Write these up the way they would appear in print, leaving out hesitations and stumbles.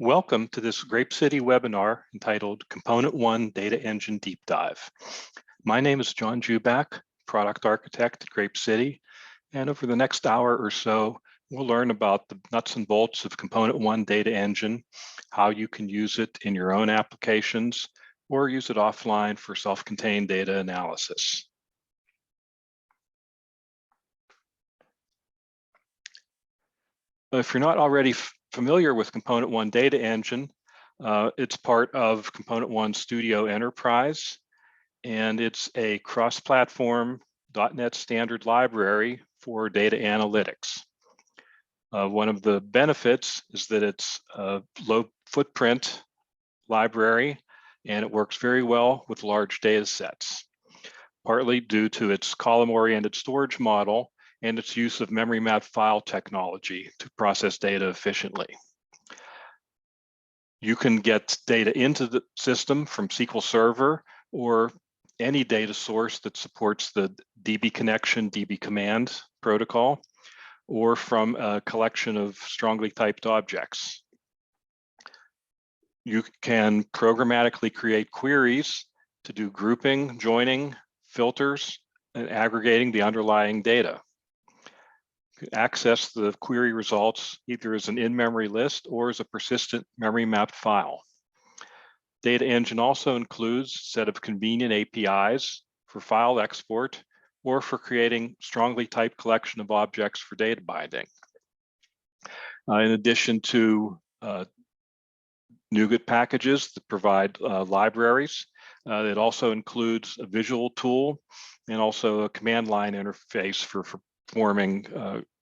Welcome to this Grape City webinar entitled ComponentOne DataEngine Deep Dive. My name is John Jubak, Product Architect at Grape City, and over the next hour or so, we'll learn about the nuts and bolts of ComponentOne DataEngine, how you can use it in your own applications, or use it offline for self-contained data analysis. If you're not already familiar with ComponentOne DataEngine, it's part of ComponentOne Studio Enterprise, and it's a cross-platform .NET standard library for data analytics. One of the benefits is that it's a low footprint library, and it works very well with large data sets, partly due to its column-oriented storage model and its use of memory mapped file technology to process data efficiently. You can get data into the system from SQL Server or any data source that supports the DB connection, DB command protocol, or from a collection of strongly typed objects. You can programmatically create queries to do grouping, joining, filters, and aggregating the underlying data. Access the query results either as an in-memory list or as a persistent memory mapped file. DataEngine also includes a set of convenient APIs for file export or for creating strongly typed collection of objects for data binding. In addition to NuGet packages that provide libraries, it also includes a visual tool and also a command line interface for performing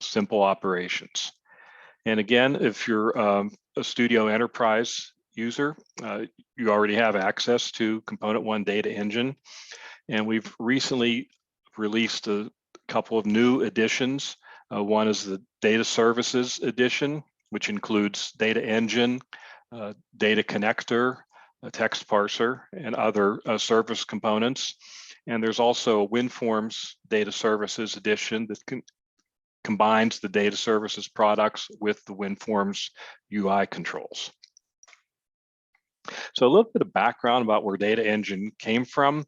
simple operations. And again, if you're a Studio Enterprise user, you already have access to ComponentOne DataEngine. And we've recently released a couple of new additions. One is the Data Services edition, which includes DataEngine, Data Connector, a text parser, and other service components. And there's also a WinForms Data Services edition that combines the data services products with the WinForms UI controls. So a little bit of background about where DataEngine came from.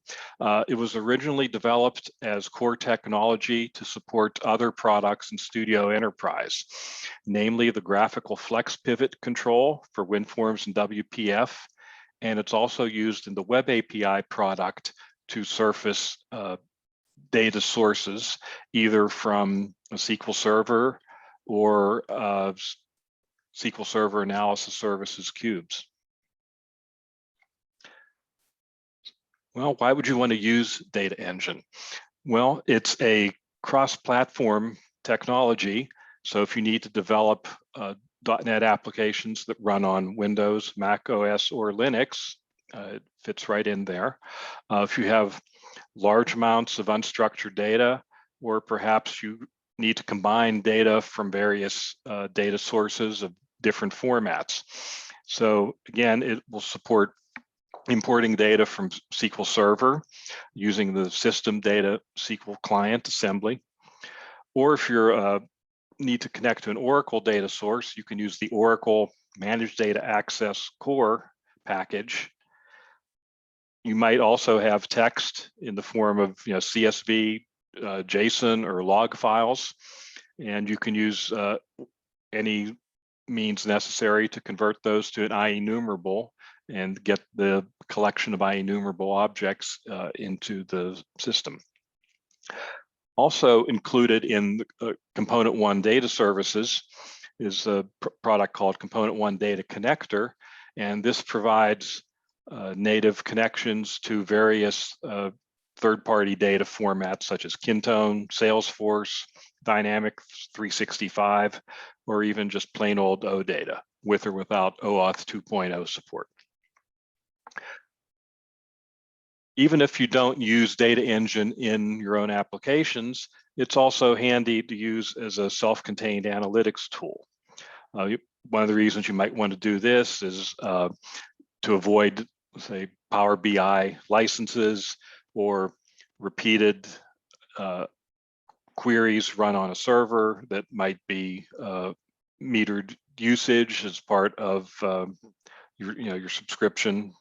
It was originally developed as core technology to support other products in Studio Enterprise, namely the graphical FlexPivot control for WinForms and WPF. And it's also used in the Web API product to surface data sources, either from a SQL Server or SQL Server Analysis Services cubes. Well, why would you want to use DataEngine? Well, it's a cross-platform technology. So if you need to develop .NET applications that run on Windows, Mac OS, or Linux, it fits right in there. If you have large amounts of unstructured data, or perhaps you need to combine data from various data sources of different formats. So again, it will support importing data from SQL Server using the system data SQL client assembly. Or if you need to connect to an Oracle data source, you can use the Oracle Managed Data Access Core package. You might also have text in the form of CSV, JSON, or log files, and you can use any means necessary to convert those to an IEnumerable and get the collection of IEnumerable objects into the system. Also included in the ComponentOne Data Services is a product called ComponentOne Data Connector, and this provides native connections to various third-party data formats such as Kintone, Salesforce, Dynamics 365, or even just plain old OData with or without OAuth 2.0 support. Even if you don't use DataEngine in your own applications, it's also handy to use as a self-contained analytics tool. One of the reasons you might want to do this is to avoid, say, Power BI licenses or repeated queries run on a server that might be metered usage as part of your subscription.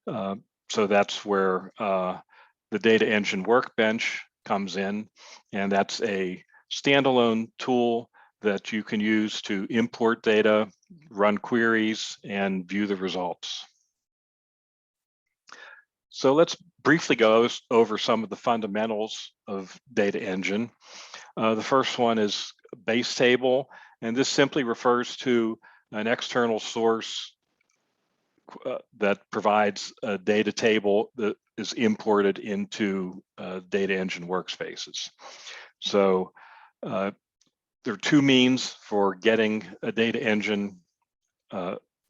So that's where the data engine workbench comes in, and that's a standalone tool that you can use to import data, run queries, and view the results. So let's briefly go over some of the fundamentals of data engine. The first one is base table, and this simply refers to an external source that provides a data table that is imported into data engine workspaces. So there are two means for getting a data engine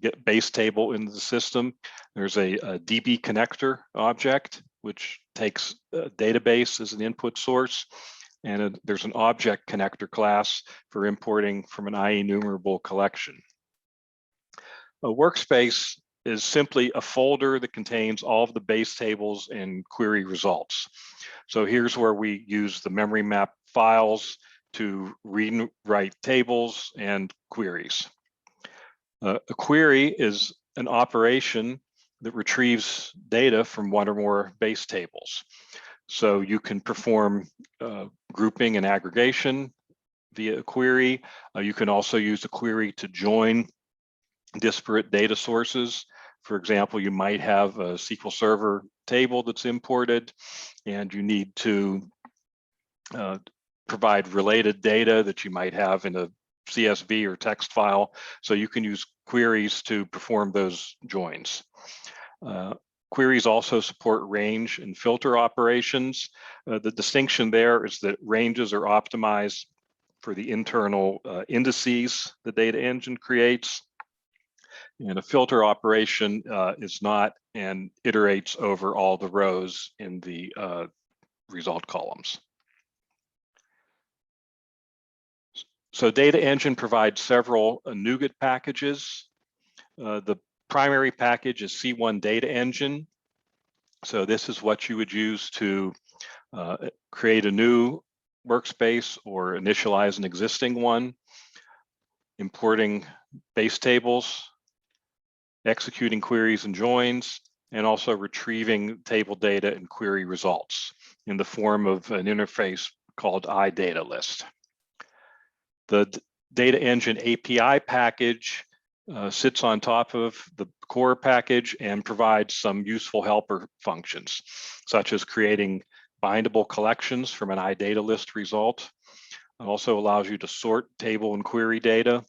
get base table into the system. There's a DB connector object, which takes a database as an input source. And there's an object connector class for importing from an IEnumerable collection. A workspace is simply a folder that contains all of the base tables and query results. So here's where we use the memory map files to read and write tables and queries. A query is an operation that retrieves data from one or more base tables. So you can perform grouping and aggregation via a query. You can also use a query to join disparate data sources. For example, you might have a SQL Server table that's imported, and you need to provide related data that you might have in a CSV or text file. So you can use queries to perform those joins. Queries also support range and filter operations. The distinction there is that ranges are optimized for the internal indices the data engine creates, and a filter operation is not and iterates over all the rows in the result columns. So data engine provides several NuGet packages. The primary package is C1 DataEngine. So this is what you would use to create a new workspace or initialize an existing one, importing base tables, executing queries and joins, and also retrieving table data and query results in the form of an interface called iDataList. The data engine API package sits on top of the core package and provides some useful helper functions, such as creating bindable collections from an iDataList result. It also allows you to sort table and query data,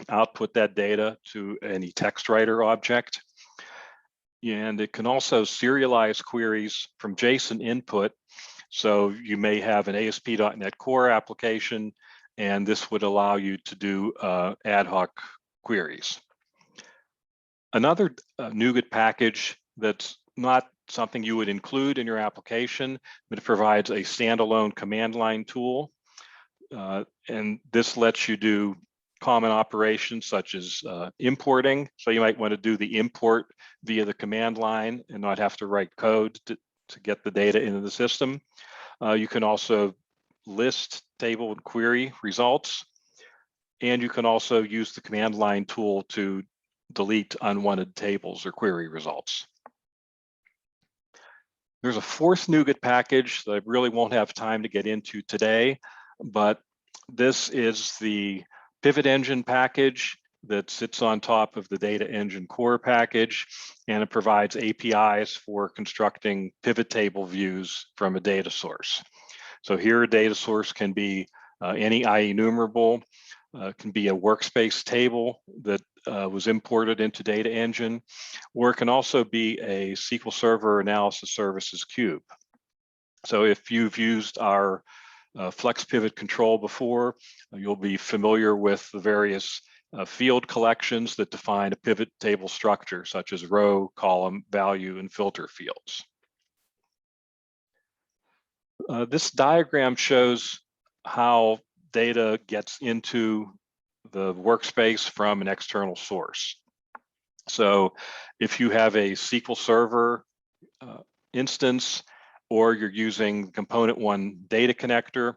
output that data to any text writer object. And it can also serialize queries from JSON input. So you may have an ASP.NET Core application, and this would allow you to do ad hoc queries. Another NuGet package that's not something you would include in your application, but it provides a standalone command line tool. And this lets you do common operations such as importing. So you might want to do the import via the command line and not have to write code to get the data into the system. You can also list table and query results. And you can also use the command line tool to delete unwanted tables or query results. There's a fourth NuGet package that I really won't have time to get into today, but this is the Pivot Engine package that sits on top of the Data Engine Core package, and it provides APIs for constructing pivot table views from a data source. So here a data source can be any IEnumerable, can be a workspace table that was imported into Data Engine, or it can also be a SQL Server Analysis Services cube. So if you've used our FlexPivot control before, you'll be familiar with the various field collections that define a pivot table structure, such as row, column, value, and filter fields. This diagram shows how data gets into the workspace from an external source. So if you have a SQL Server instance, or you're using ComponentOne Data Connector,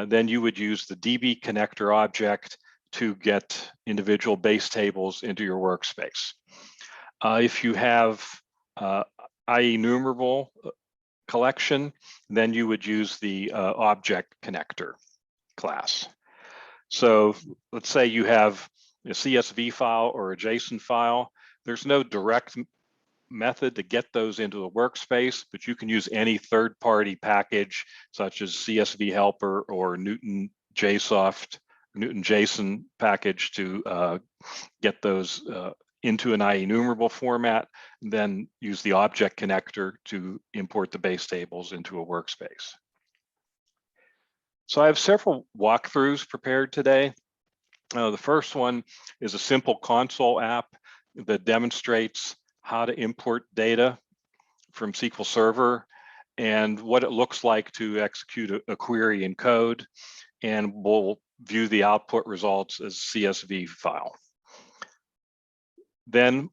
then you would use the DB connector object to get individual base tables into your workspace. If you have IEnumerable collection, then you would use the object connector class. So let's say you have a CSV file or a JSON file. There's no direct method to get those into a workspace, but you can use any third-party package such as CSV Helper or Newton JSON package to get those into an IEnumerable format, and then use the object connector to import the base tables into a workspace. So I have several walkthroughs prepared today. The first one is a simple console app that demonstrates how to import data from SQL Server and what it looks like to execute a query in code, and we'll view the output results as CSV file. Then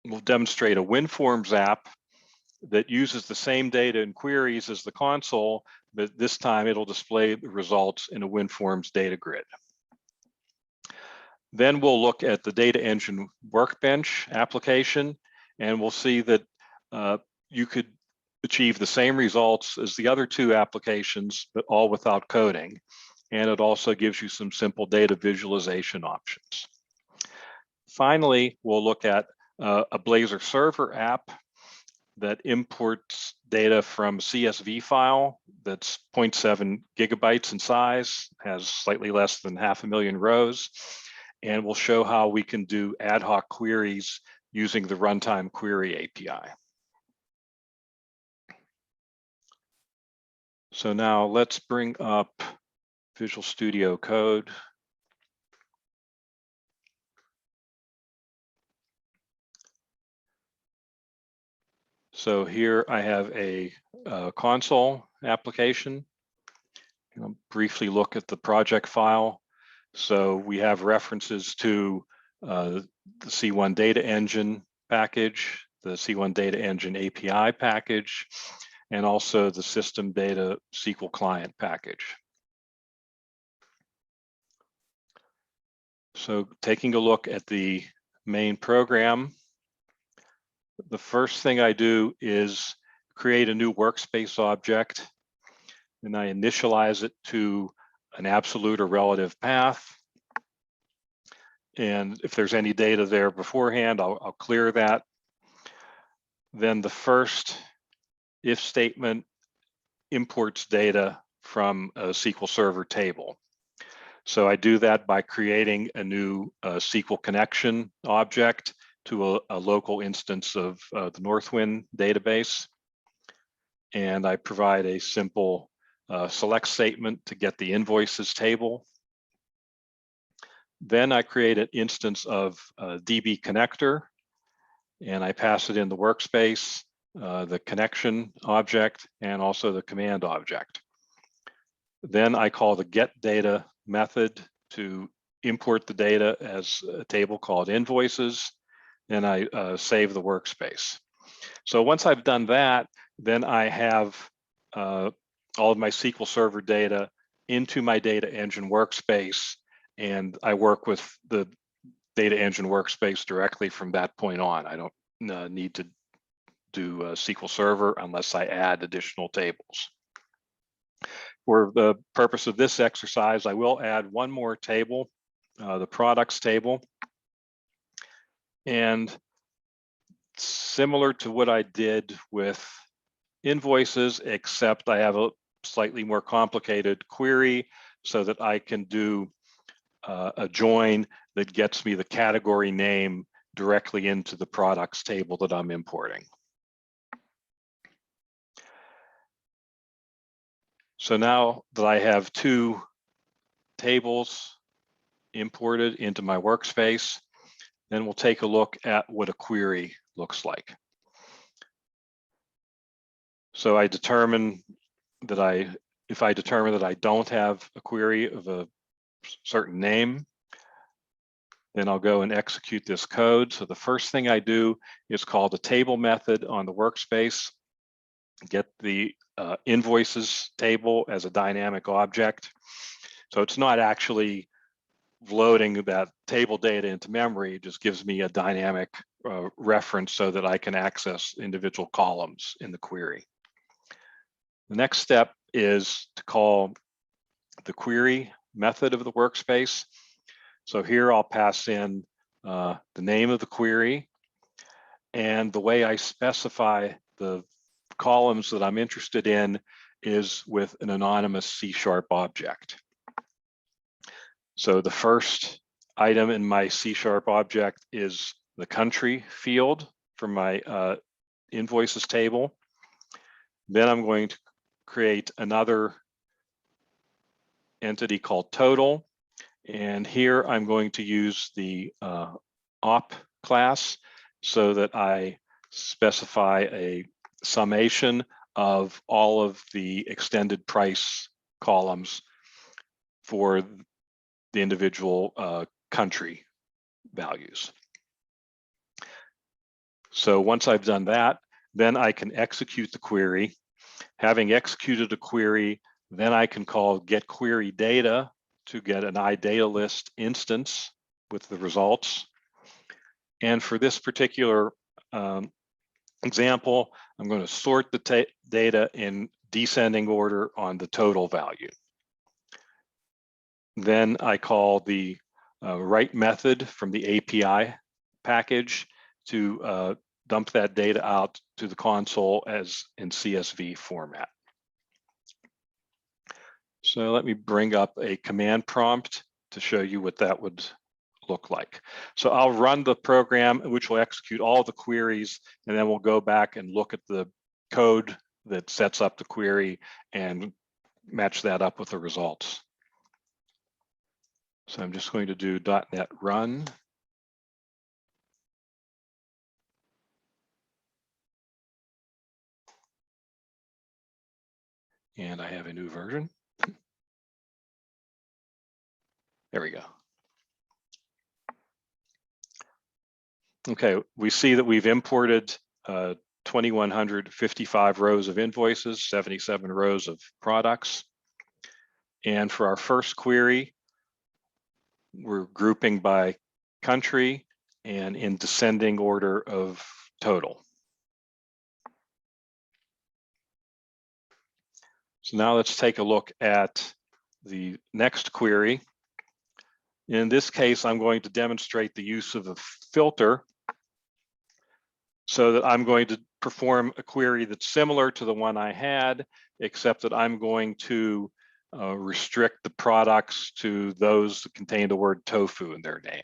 we'll demonstrate a WinForms app that uses the same data and queries as the console, but this time it'll display the results in a WinForms data grid. Then we'll look at the DataEngine Workbench application, and we'll see that you could achieve the same results as the other two applications, but all without coding. And it also gives you some simple data visualization options. Finally, we'll look at a Blazor server app that imports data from a CSV file that's 0.7 gigabytes in size, has slightly less than 500,000 rows, and we'll show how we can do ad hoc queries using the Runtime Query API. So now let's bring up Visual Studio Code. So here I have a console application. I'll briefly look at the project file. So we have references to the C1 DataEngine package, the C1 DataEngine API package, and also the System Data SQL Client package. So taking a look at the main program, the first thing I do is create a new workspace object, and I initialize it to an absolute or relative path. And if there's any data there beforehand, I'll clear that. Then the first if statement imports data from a SQL Server table. So I do that by creating a new SQL connection object to a local instance of the Northwind database. And I provide a simple select statement to get the invoices table. Then I create an instance of DB connector, and I pass it in the workspace, the connection object, and also the command object. Then I call the get data method to import the data as a table called invoices, and I save the workspace. So once I've done that, then I have all of my SQL Server data into my DataEngine workspace, and I work with the DataEngine workspace directly from that point on. I don't need to do SQL Server unless I add additional tables. For the purpose of this exercise, I will add one more table, the products table. And similar to what I did with invoices, except I have a slightly more complicated query so that I can do a join that gets me the category name directly into the products table that I'm importing. So now that I have two tables imported into my workspace, then we'll take a look at what a query looks like. So I determine that if I determine that I don't have a query of a certain name, then I'll go and execute this code. So the first thing I do is call the table method on the workspace, get the invoices table as a dynamic object. So it's not actually loading that table data into memory just gives me a dynamic reference so that I can access individual columns in the query. The next step is to call the query method of the workspace. So here I'll pass in the name of the query, and the way I specify the columns that I'm interested in is with an anonymous C# object. So the first item in my C# object is the country field from my invoices table. Then I'm going to create another entity called total. And here I'm going to use the op class so that I specify a summation of all of the extended price columns for the individual country values. So once I've done that, then I can execute the query. Having executed a query, then I can call get query data to get an iDataList instance with the results. And for this particular example, I'm going to sort the data in descending order on the total value. Then I call the write method from the API package to dump that data out to the console as in CSV format. So let me bring up a command prompt to show you what that would look like. So I'll run the program, which will execute all the queries, and then we'll go back and look at the code that sets up the query and match that up with the results. So I'm just going to do .NET run. And I have a new version. There we go. Okay, we see that we've imported 2,155 rows of invoices, 77 rows of products. And for our first query, we're grouping by country and in descending order of total. So now let's take a look at the next query. In this case, I'm going to demonstrate the use of a filter so that I'm going to perform a query that's similar to the one I had, except that I'm going to restrict the products to those that contain the word tofu in their name.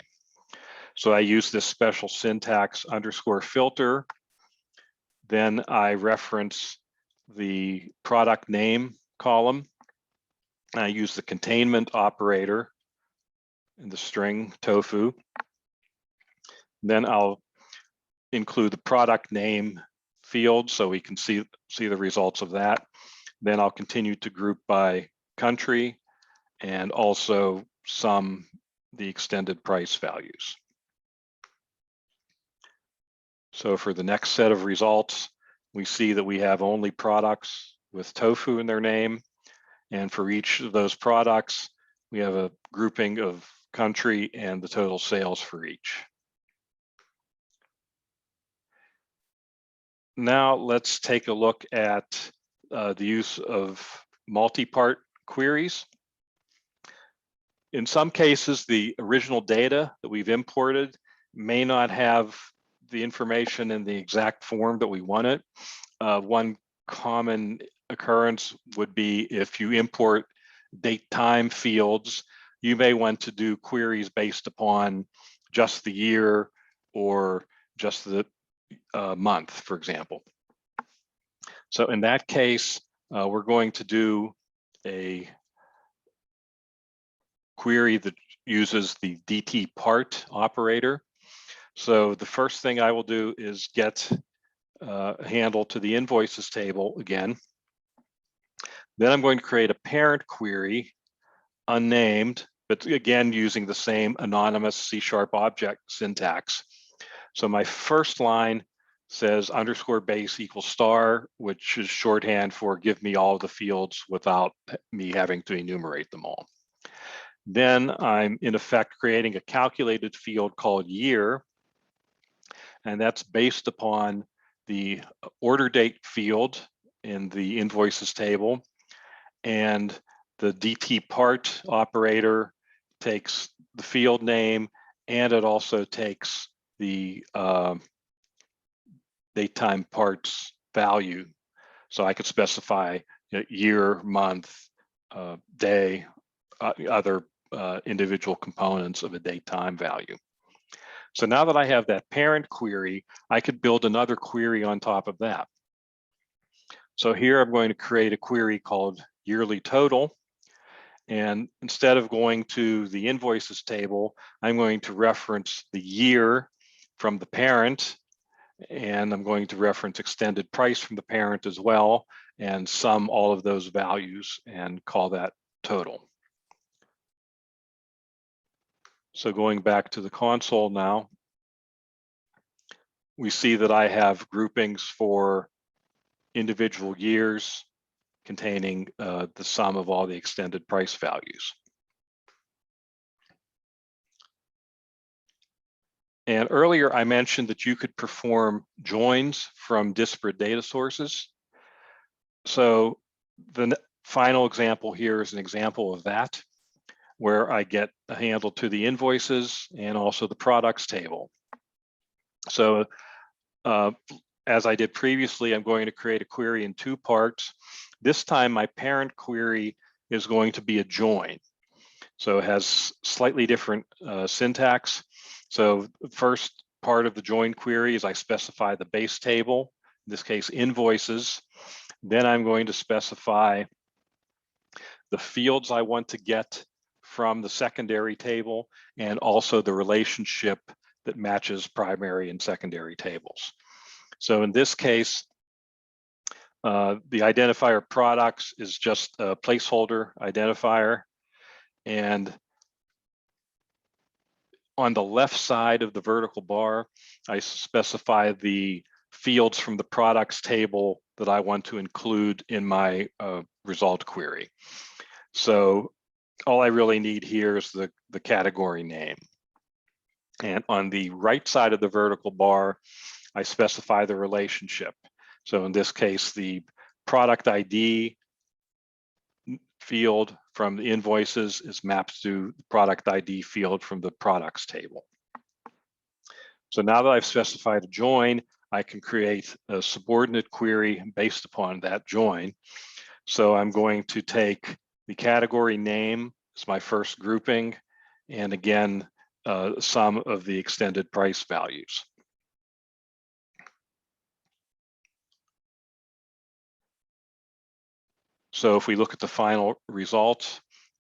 So I use this special syntax _filter. Then I reference the product name column. I use the containment operator in the string tofu. Then I'll include the product name field so we can see the results of that. Then I'll continue to group by country and also sum the extended price values. So for the next set of results, we see that we have only products with tofu in their name. And for each of those products, we have a grouping of country and the total sales for each. Now let's take a look at the use of multi-part queries. In some cases, the original data that we've imported may not have the information in the exact form that we want it. One common occurrence would be if you import date time fields, you may want to do queries based upon just the year or just the month, for example. So in that case, we're going to do a query that uses the DT_part operator. So the first thing I will do is get a handle to the invoices table again. Then I'm going to create a parent query, unnamed, but again, using the same anonymous C# object syntax. So my first line says _base equals star, which is shorthand for give me all the fields without me having to enumerate them all. Then I'm in effect creating a calculated field called year, and that's based upon the order date field in the invoices table, and the DT part operator takes the field name, and it also takes the date time parts value. So I could specify year, month, day, other individual components of a date time value. So now that I have that parent query, I could build another query on top of that. So here I'm going to create a query called yearly total. And instead of going to the invoices table, I'm going to reference the year from the parent, and I'm going to reference extended price from the parent as well, and sum all of those values and call that total. So going back to the console now, we see that I have groupings for individual years containing the sum of all the extended price values. And earlier I mentioned that you could perform joins from disparate data sources. So the final example here is an example of that, where I get a handle to the invoices and also the products table. So as I did previously, I'm going to create a query in two parts. This time my parent query is going to be a join. So it has slightly different syntax. So the first part of the join query is I specify the base table, in this case invoices. Then I'm going to specify the fields I want to get from the secondary table, and also the relationship that matches primary and secondary tables. So in this case, the identifier products is just a placeholder identifier. And on the left side of the vertical bar, I specify the fields from the products table that I want to include in my result query. So all I really need here is the category name. And on the right side of the vertical bar, I specify the relationship. So in this case, the product ID field from the invoices is mapped to the product ID field from the products table. So now that I've specified a join, I can create a subordinate query based upon that join. So I'm going to take the category name as my first grouping, and again, sum of the extended price values. So if we look at the final result,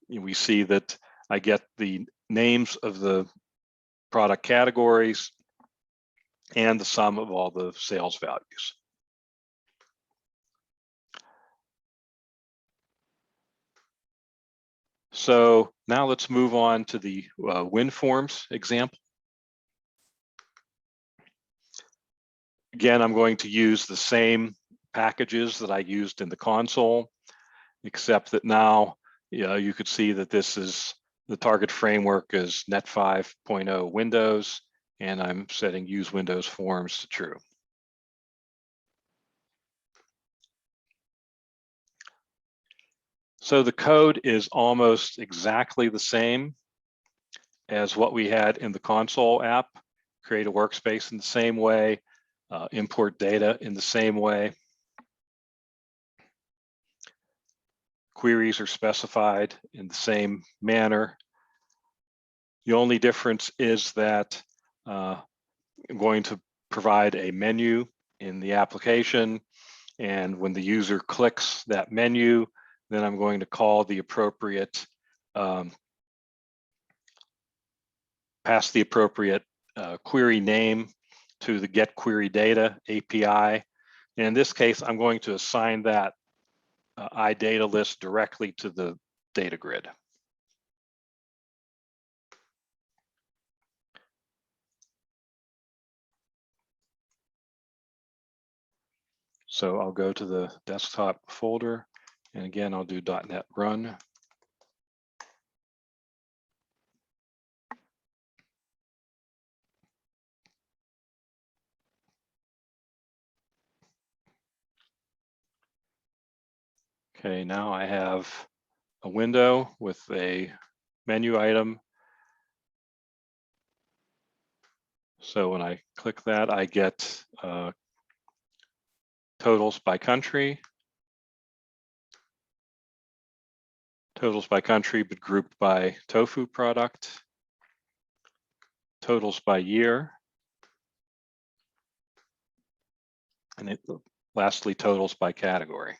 we see that I get the names of the product categories and the sum of all the sales values. So now let's move on to the WinForms example. Again, I'm going to use the same packages that I used in the console, except that now you could see that this is the target framework is Net 5.0 Windows, and I'm setting use Windows Forms to true. So the code is almost exactly the same as what we had in the console app. Create a workspace in the same way, import data in the same way. Queries are specified in the same manner. The only difference is that I'm going to provide a menu in the application, and when the user clicks that menu, then I'm going to call the appropriate, pass the appropriate query name to the get query data API. And in this case, I'm going to assign that iData list directly to the data grid. So I'll go to the desktop folder, and again, I'll do .NET Run. Okay, now I have a window with a menu item. So when I click that, I get totals by country, but grouped by tofu product, totals by year, and lastly, totals by category.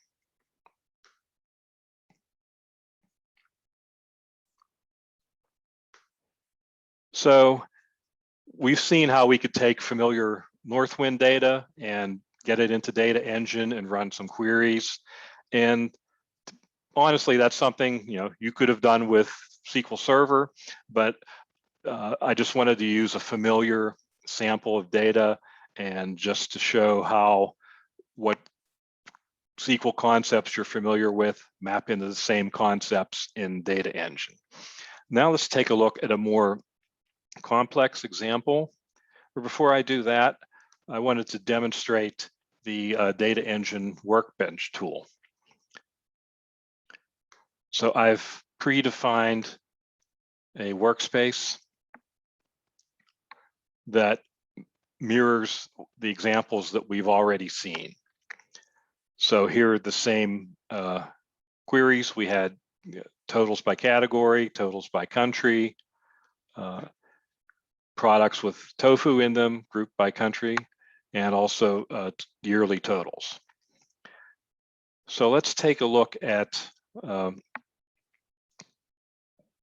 So we've seen how we could take familiar Northwind data and get it into DataEngine and run some queries. And honestly, that's something you could have done with SQL Server, but I just wanted to use a familiar sample of data and just to show what SQL concepts you're familiar with map into the same concepts in DataEngine. Now let's take a look at a more complex example. But before I do that, I wanted to demonstrate the DataEngine Workbench tool. So I've predefined a workspace that mirrors the examples that we've already seen. So here are the same queries. We had totals by category, totals by country, products with tofu in them, grouped by country, and also yearly totals. So let's take a look at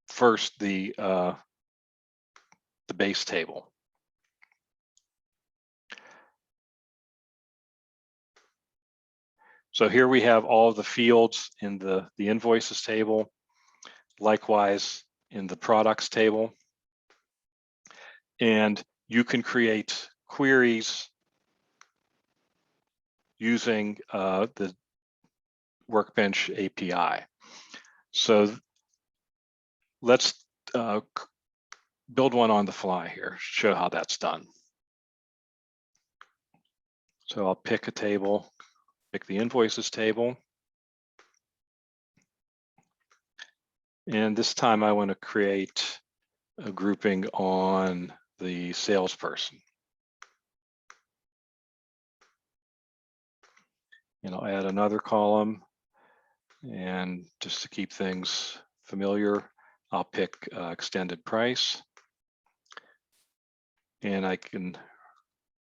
first the base table. So here we have all of the fields in the invoices table, likewise in the products table. And you can create queries using the Workbench API. So let's build one on the fly here, show how that's done. So I'll pick a table, pick the invoices table. And this time I want to create a grouping on the salesperson. And I'll add another column. And just to keep things familiar, I'll pick extended price. And I can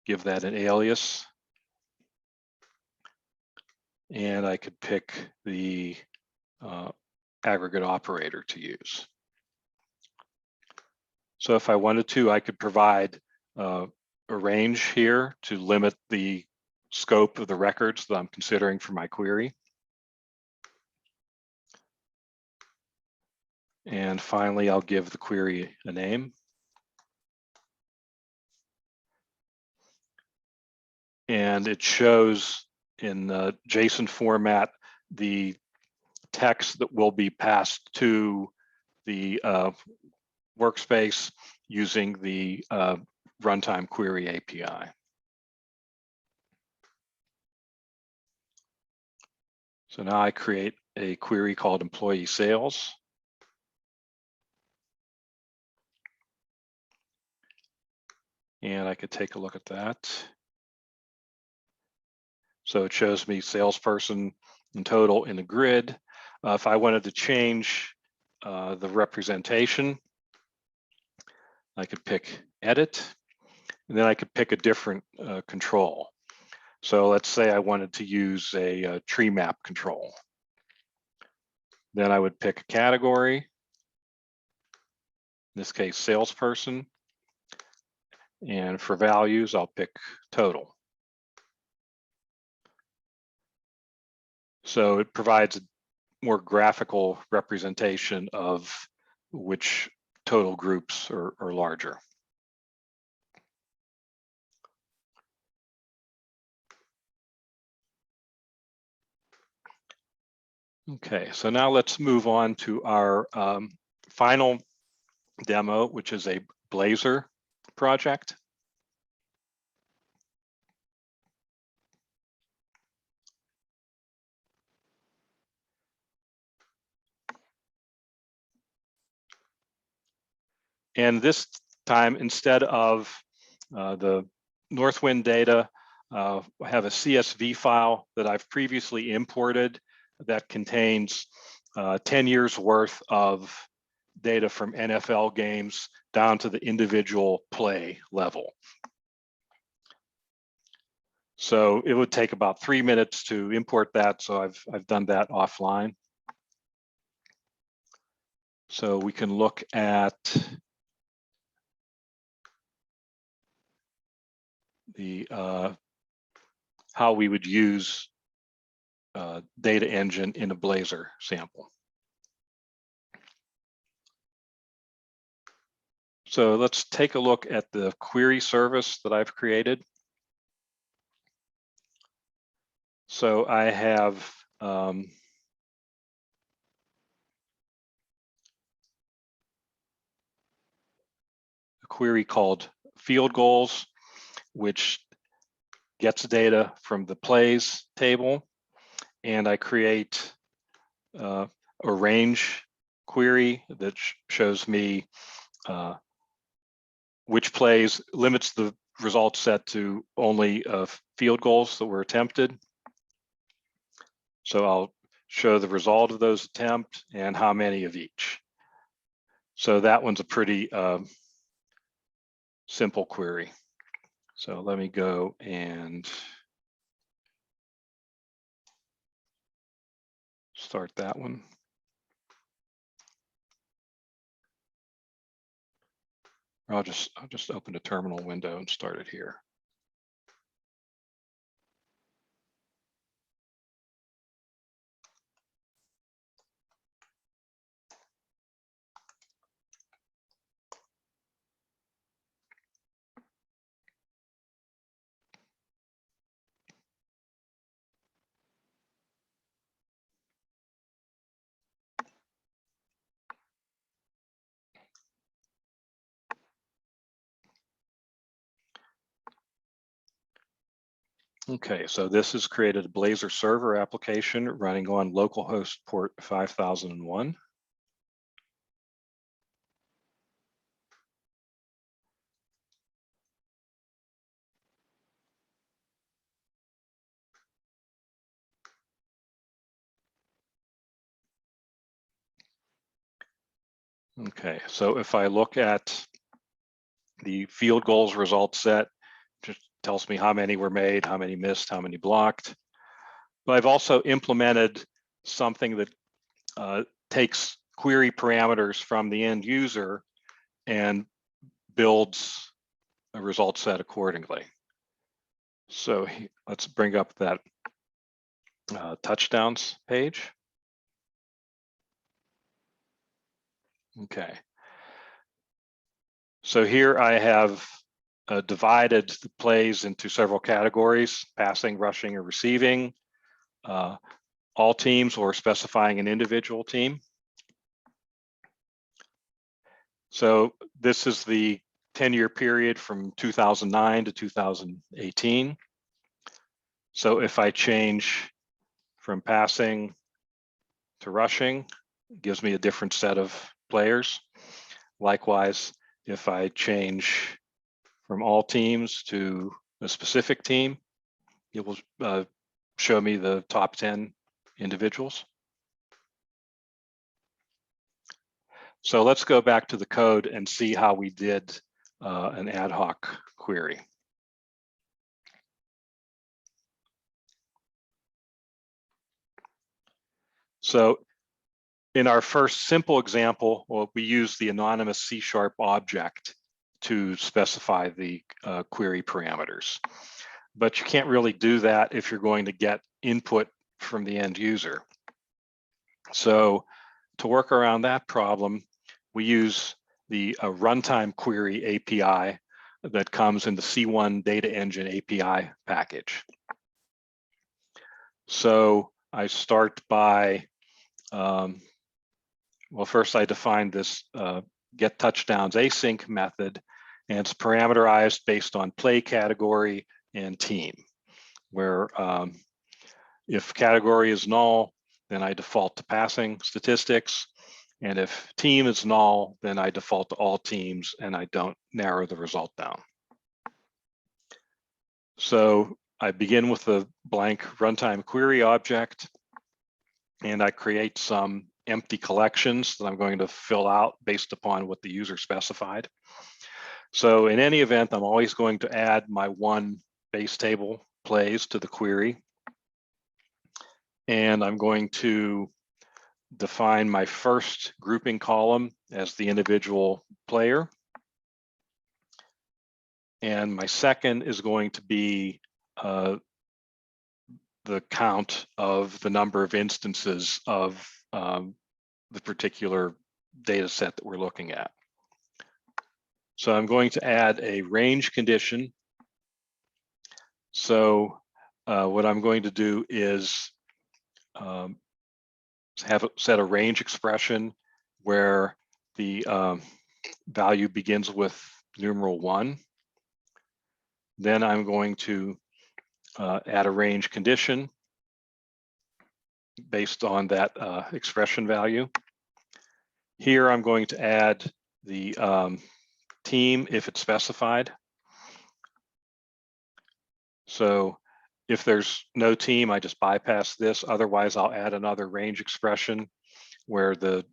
give that an alias. And I could pick the aggregate operator to use. So if I wanted to, I could provide a range here to limit the scope of the records that I'm considering for my query. And finally, I'll give the query a name. And it shows in the JSON format the text that will be passed to the workspace using the runtime query API. So now I create a query called employee sales. And I could take a look at that. So it shows me salesperson in total in the grid. If I wanted to change the representation, I could pick edit, and then I could pick a different control. So let's say I wanted to use a tree map control. Then I would pick a category, in this case, salesperson. And for values, I'll pick total. So it provides a more graphical representation of which total groups are larger. Okay, so now let's move on to our final demo, which is a Blazor project. And this time, instead of the Northwind data, I have a CSV file that I've previously imported that contains 10 years worth of data from NFL games down to the individual play level. So it would take about 3 minutes to import that. So I've done that offline. So we can look at the how we would use DataEngine in a Blazor sample. So let's take a look at the query service that I've created. So I have a query called field goals, which gets data from the plays table, and I create a range query that shows me which plays, limits the result set to only field goals that were attempted. So I'll show the result of those attempts and how many of each. So that one's a pretty simple query. So let me go and start that one. I'll just open a terminal window and start it here. Okay, so this has created a Blazor server application running on localhost port 5001. Okay, so if I look at the field goals result set, just tells me how many were made, how many missed, how many blocked. But I've also implemented something that takes query parameters from the end user and builds a result set accordingly. So let's bring up that touchdowns page. Okay. So here I have divided the plays into several categories: passing, rushing, or receiving, all teams, or specifying an individual team. So this is the 10-year period from 2009 to 2018. So if I change from passing to rushing, it gives me a different set of players. Likewise, if I change from all teams to a specific team, it will show me the top 10 individuals. So let's go back to the code and see how we did an ad hoc query. So in our first simple example, well, we use the anonymous C# object to specify the query parameters. But you can't really do that if you're going to get input from the end user. So to work around that problem, we use the runtime query API that comes in the C1 DataEngine API package. So I start by, well, first I define this get touchdowns async method, and it's parameterized based on play category and team, where if category is null, then I default to passing statistics. And if team is null, then I default to all teams and I don't narrow the result down. So I begin with a blank runtime query object, and I create some empty collections that I'm going to fill out based upon what the user specified. So in any event, I'm always going to add my one base table plays to the query. And I'm going to define my first grouping column as the individual player. And my second is going to be the count of the number of instances of the particular data set that we're looking at. So I'm going to add a range condition. So what I'm going to do is set a range expression where the value begins with numeral 1. Then I'm going to add a range condition based on that expression value. Here I'm going to add the team if it's specified. So if there's no team, I just bypass this. Otherwise, I'll add another range expression where the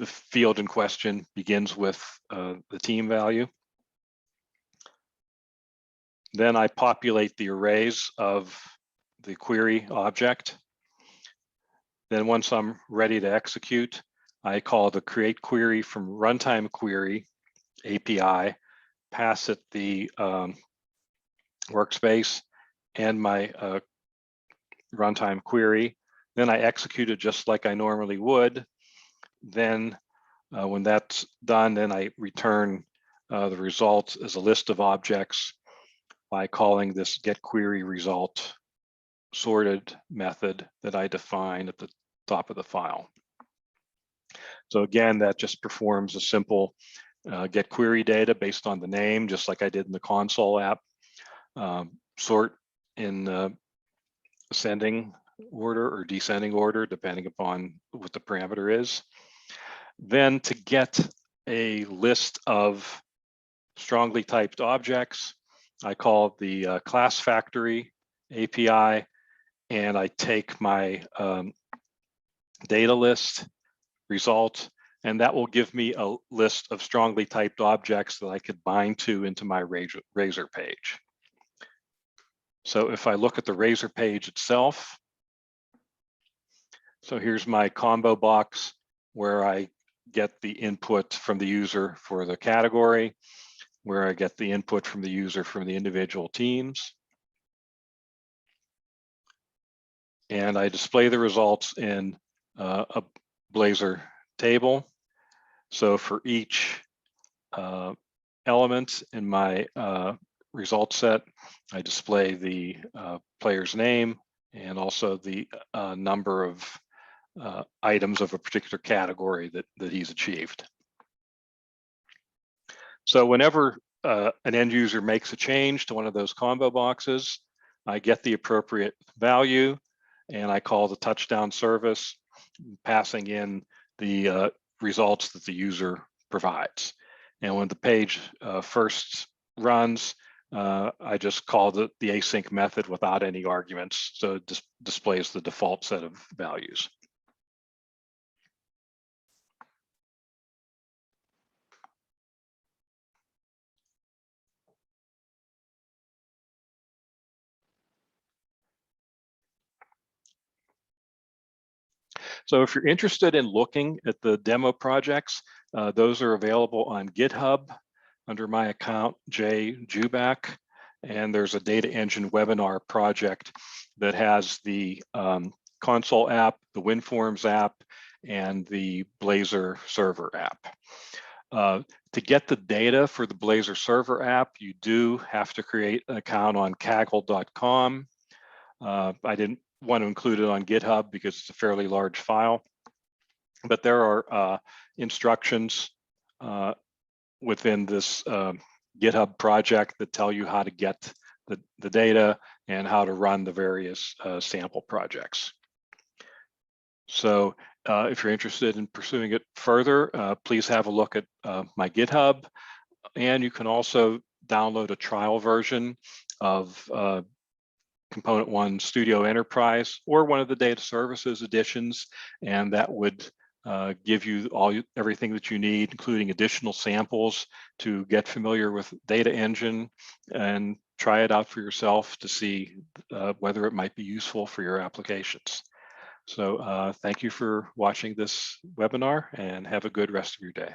field in question begins with the team value. Then I populate the arrays of the query object. Then once I'm ready to execute, I call the create query from runtime query API, pass it the workspace and my runtime query. Then I execute it just like I normally would. Then when that's done, then I return the result as a list of objects by calling this get query result sorted method that I define at the top of the file. So again, that just performs a simple get query data based on the name, just like I did in the console app. Sort in ascending order or descending order, depending upon what the parameter is. Then to get a list of strongly typed objects, I call the class factory API, and I take my data list result, and that will give me a list of strongly typed objects that I could bind to into my Razor page. So if I look at the Razor page itself, so here's my combo box where I get the input from the user for the category, where I get the input from the user from the individual teams. And I display the results in a Blazor table. So for each element in my result set, I display the player's name and also the number of items of a particular category that he's achieved. So whenever an end user makes a change to one of those combo boxes, I get the appropriate value and I call the touchdown service, passing in the results that the user provides. And when the page first runs, I just call the async method without any arguments, so it displays the default set of values. So if you're interested in looking at the demo projects, those are available on GitHub under my account, Jay Jubak. And there's a DataEngine webinar project that has the console app, the WinForms app, and the Blazor server app. To get the data for the Blazor server app, you do have to create an account on kaggle.com. I didn't want to include it on GitHub because it's a fairly large file, but there are instructions within this GitHub project that tell you how to get the data and how to run the various sample projects. So If you're interested in pursuing it further, please have a look at my GitHub, and you can also download a trial version of ComponentOne Studio Enterprise or one of the data services editions, and that would give you everything that you need, including additional samples to get familiar with DataEngine and try it out for yourself to see whether it might be useful for your applications. So thank you for watching this webinar, and have a good rest of your day.